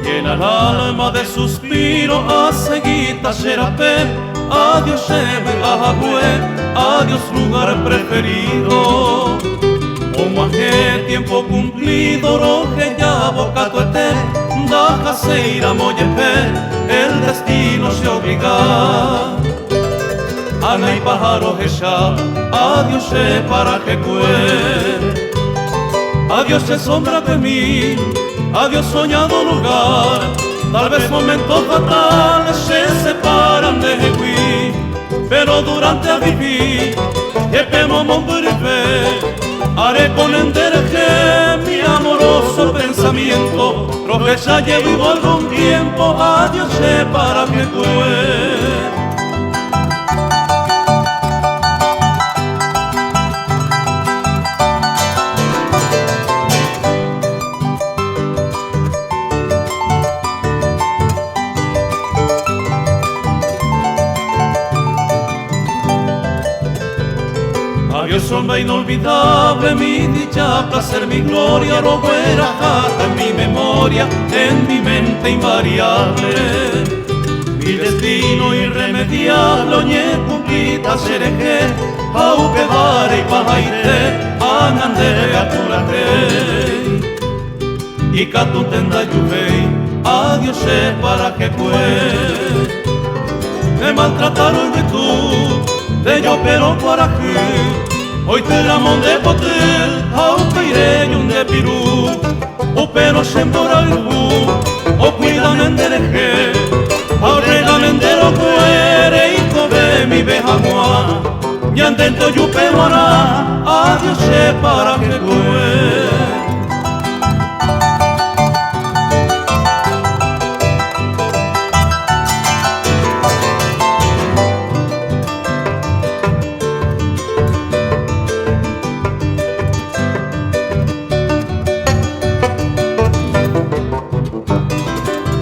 Llena el alma de suspiro, a seguita xerapé, adiós xeve ahagüe, adiós lugar preferido. Como aquel tiempo cumplido, roje ya boca tuete, da caseira moyepe, el destino se obliga. Ana y pájaro ella, adiós xe para que cue. Adiós se sombra de mí, adiós soñado lugar. Tal vez momentos fatales se separan de Jehuí, pero durante a vivir, que pemo monbrive, haré con endereje mi amoroso pensamiento. Rojecha llevo algún tiempo, adiós se para que cue. Adiós sombra inolvidable, mi dicha, placer, mi gloria, roguera jata en mi memoria, en mi mente invariable. Mi destino irremediable, oñe cumplita sereje, aupe vare y pajaite, anandere aturate. Y catutenda yuvei, adiós se para que cue. Me maltrataron de tú, de yo pero por aquí. Hoy te ramón de potel, aupe ireñun de pirú, o pero sembora el bu, o cuidan en dereje, o regamen de lo cuere y cobe mi bejamoa, y andento yupe mora, adiós se para que cue.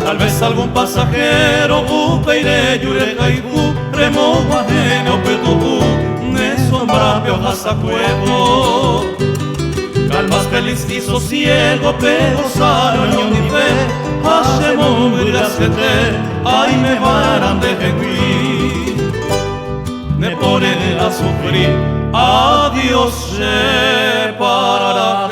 Tal vez algún pasajero, upeire, yurecaibú, remojo ajeno, petubu, ne sombra, piojas a cuevo. Calmas feliz y sosiego, pero sano, ño ni fe, hacemos grasete, ay me varan de jehuí. Me pone a sufrir, adiós se para